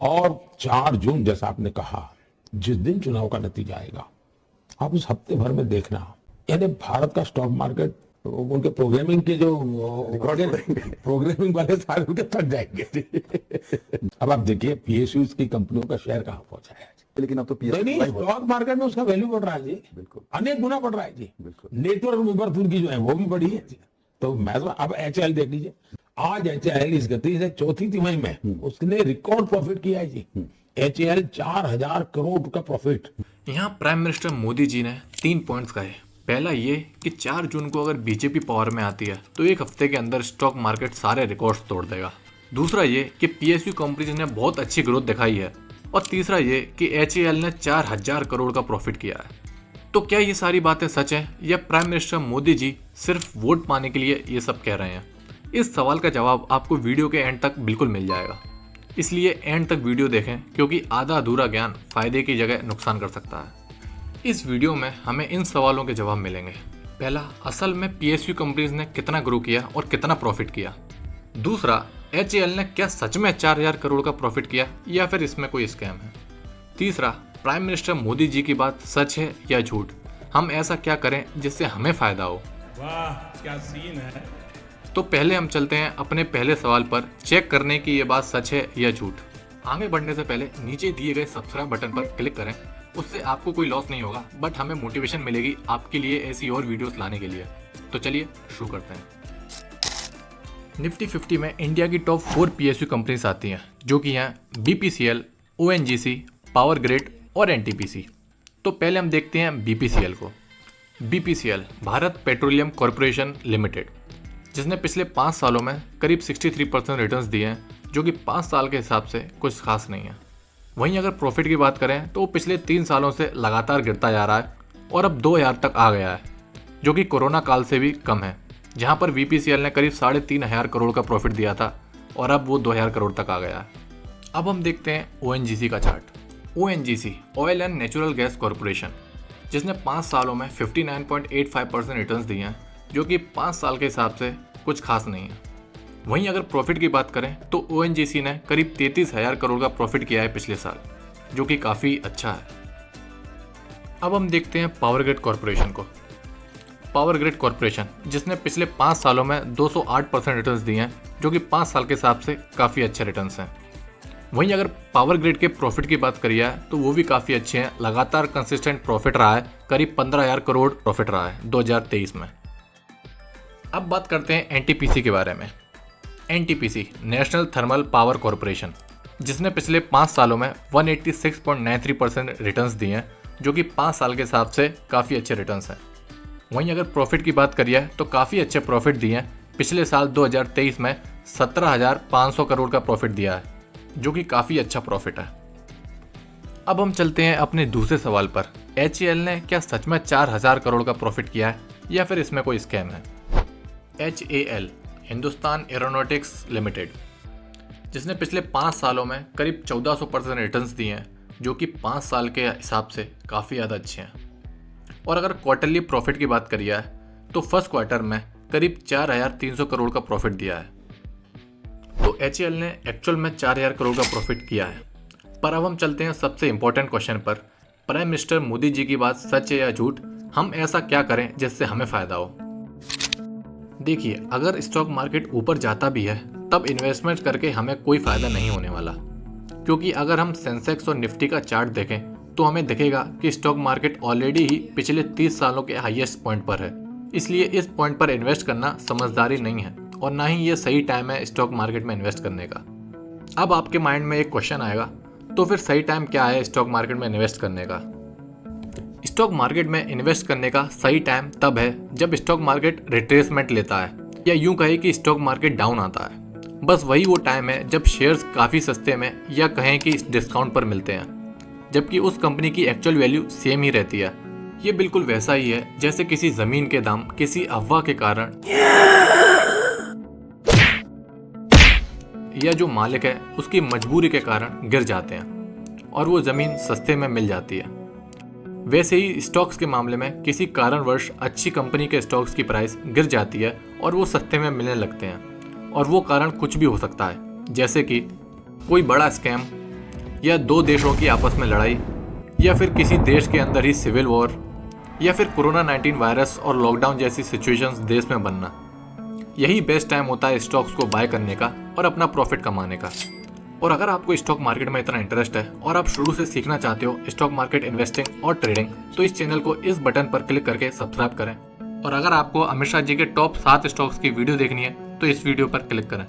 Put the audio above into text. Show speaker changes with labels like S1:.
S1: और 4 जून जैसा आपने कहा, जिस दिन चुनाव का नतीजा आएगा, आप उस हफ्ते भर में देखना, यानी भारत का स्टॉक मार्केट, उनके प्रोग्रामिंग के जो प्रोग्रामिंग वाले सारे उनके थक जाएंगे। अब आप देखिए पीएसयूज की कंपनियों का शेयर कहाँ पहुंचा है,
S2: लेकिन अब तो
S1: नहीं स्टॉक मार्केट में उसका वैल्यू बढ़ रहा है जी,
S2: बिल्कुल
S1: अनेक गुना बढ़ रहा है जी,
S2: बिल्कुल।
S1: नेटवर्क में बर्थ उनकी जो है वो भी बढ़ी है। तो मैं तो अब एचएएल देख लीजिए, आज एचएएल इस गति से चौथी तिमाही में उसने रिकॉर्ड प्रॉफिट किया है जी। एचएएल 4000 करोड़ का प्रॉफिट।
S3: यहाँ प्राइम मिनिस्टर मोदी जी ने 3 पॉइंट्स कहे। पहला ये कि 4 जून को अगर बीजेपी पावर में आती है तो एक हफ्ते के अंदर स्टॉक मार्केट सारे रिकॉर्ड्स तोड़ देगा। दूसरा ये कि पीएसयू कंपनीज ने बहुत अच्छी ग्रोथ दिखाई है। और तीसरा ये कि एचएएल ने 4000 करोड़ का प्रॉफिट किया है। तो क्या ये सारी बातें सच हैं या प्राइम मिनिस्टर मोदी जी सिर्फ वोट पाने के लिए ये सब कह रहे हैं? इस सवाल का जवाब आपको वीडियो के एंड तक बिल्कुल मिल जाएगा, इसलिए एंड तक वीडियो देखें, क्योंकि आधा अधूरा ज्ञान फायदे की जगह नुकसान कर सकता है। इस वीडियो में हमें इन सवालों के जवाब मिलेंगे। पहला, असल में पीएसयू कंपनीज ने कितना ग्रो किया और कितना प्रॉफिट किया। दूसरा, एचएएल ने क्या सच में 4000 करोड़ का प्रॉफिट किया या फिर इसमें कोई स्कैम है। तीसरा, प्राइम मिनिस्टर मोदी जी की बात सच है या झूठ, हम ऐसा क्या करें जिससे हमें फायदा हो।
S4: वाह क्या सीन है।
S3: तो पहले हम चलते हैं अपने पहले सवाल पर, चेक करने की ये बात सच है या झूठ। आगे बढ़ने से पहले नीचे दिए गए सब्सक्राइब बटन पर क्लिक करें, उससे आपको कोई लॉस नहीं होगा, बट हमें मोटिवेशन मिलेगी आपके लिए ऐसी और वीडियोस लाने के लिए। तो चलिए शुरू करते हैं। निफ्टी 50 में इंडिया की टॉप 4 पीएसयू कंपनीज आती हैं, जो कि हैं बीपीसीएल, ओएनजीसी, पावर ग्रिड और एनटीपीसी। तो पहले हम देखते हैं बीपीसीएल को। BPCL Bharat petroleum corporation limited, जिसने पिछले 5 सालों में करीब 63% रिटर्न्स दिए हैं, जो कि 5 साल के हिसाब से कुछ खास नहीं है। वहीं अगर प्रॉफिट की बात करें तो वो पिछले 3 सालों से लगातार गिरता जा रहा है और अब 2000 तक आ गया है, जो कि कोरोना काल से भी कम है, जहां पर बीपीसीएल ने करीब 3500 करोड़ का प्रॉफिट दिया था और अब वो 2000 करोड़ तक आ गया है। अब हम देखते हैं ओएनजीसी का chart. ONGC oil and natural gas corporation, जिसने 5 सालों में 59.85% रिटर्न्स दिए हैं, जो कि 5 साल के हिसाब से कुछ खास नहीं है। वहीं अगर प्रॉफिट की बात करें तो ओएनजीसी ने करीब 33,000 करोड़ का प्रॉफिट किया है पिछले साल, जो कि काफ़ी अच्छा है। अब हम देखते हैं पावर ग्रिड कॉरपोरेशन को। पावर ग्रिड कॉरपोरेशन, जिसने पिछले 5 सालों में 208% रिटर्न्स दिए हैं, जो कि 5 साल के हिसाब से काफ़ी अच्छे रिटर्न्स हैं। वहीं अगर पावर ग्रिड के प्रॉफिट की बात करी है तो वो भी काफ़ी अच्छे हैं, लगातार कंसिस्टेंट प्रॉफिट रहा है, करीब 15,000 करोड़ प्रॉफिट रहा है 2023 में। अब बात करते हैं एनटीपीसी के बारे में। NTPC national thermal power corporation, जिसने पिछले 5 सालों में 186.93% रिटर्न्स दिए हैं, जो कि 5 साल के हिसाब से काफ़ी अच्छे रिटर्न्स हैं। वहीं अगर प्रॉफिट की बात करिए तो काफ़ी अच्छे प्रॉफिट दिए हैं। पिछले साल 2023 में 17,500 करोड़ का प्रॉफिट दिया है, जो कि काफ़ी अच्छा प्रॉफिट है। अब हम चलते हैं अपने दूसरे सवाल पर। एचएएल ने क्या सच में 4000 करोड़ का प्रॉफिट किया है या फिर इसमें कोई स्कैम है। एचएएल हिंदुस्तान एरोनॉटिक्स लिमिटेड, जिसने पिछले 5 सालों में करीब 1400% रिटर्न्स दिए हैं, जो कि 5 साल के हिसाब से काफ़ी ज़्यादा अच्छे हैं। और अगर क्वार्टरली प्रॉफिट की बात करी है तो फर्स्ट क्वार्टर में करीब 4300 करोड़ का प्रॉफिट दिया है। तो एचएएल ने एक्चुअल में 4000 करोड़ का प्रॉफिट किया है। पर अब हम चलते हैं सबसे इम्पोर्टेंट क्वेश्चन पर। प्राइम मिनिस्टर मोदी जी की बात सच है या झूठ, हम ऐसा क्या करें जिससे हमें फ़ायदा हो। देखिए, अगर स्टॉक मार्केट ऊपर जाता भी है तब इन्वेस्टमेंट करके हमें कोई फ़ायदा नहीं होने वाला, क्योंकि अगर हम सेंसेक्स और निफ्टी का चार्ट देखें तो हमें दिखेगा कि स्टॉक मार्केट ऑलरेडी ही पिछले 30 सालों के हाईएस्ट पॉइंट पर है। इसलिए इस पॉइंट पर इन्वेस्ट करना समझदारी नहीं है और ना ही ये सही टाइम है स्टॉक मार्केट में इन्वेस्ट करने का। अब आपके माइंड में एक क्वेश्चन आएगा, तो फिर सही टाइम क्या है स्टॉक मार्केट में इन्वेस्ट करने का। स्टॉक मार्केट में इन्वेस्ट करने का सही टाइम तब है जब स्टॉक मार्केट रिट्रेसमेंट लेता है, या यूं कहे कि स्टॉक मार्केट डाउन आता है। बस वही वो टाइम है जब शेयर्स काफ़ी सस्ते में या कहें कि डिस्काउंट पर मिलते हैं, जबकि उस कंपनी की एक्चुअल वैल्यू सेम ही रहती है। ये बिल्कुल वैसा ही है जैसे किसी ज़मीन के दाम किसी अफवाह के कारण या जो मालिक है उसकी मजबूरी के कारण गिर जाते हैं और वो ज़मीन सस्ते में मिल जाती है। वैसे ही स्टॉक्स के मामले में किसी कारणवश अच्छी कंपनी के स्टॉक्स की प्राइस गिर जाती है और वो सस्ते में मिलने लगते हैं, और वो कारण कुछ भी हो सकता है, जैसे कि कोई बड़ा स्कैम, या दो देशों की आपस में लड़ाई, या फिर किसी देश के अंदर ही सिविल वॉर, या फिर कोरोना 19 वायरस और लॉकडाउन जैसी सिचुएशंस देश में बनना, यही बेस्ट टाइम होता है स्टॉक्स को बाय करने का और अपना प्रॉफिट कमाने का। और अगर आपको स्टॉक मार्केट में इतना इंटरेस्ट है और आप शुरू से सीखना चाहते हो स्टॉक मार्केट इन्वेस्टिंग और ट्रेडिंग, तो इस चैनल को इस बटन पर क्लिक करके सब्सक्राइब करें। और अगर आपको अमित शाह जी के टॉप 7 स्टॉक्स की वीडियो देखनी है तो इस वीडियो पर क्लिक करें।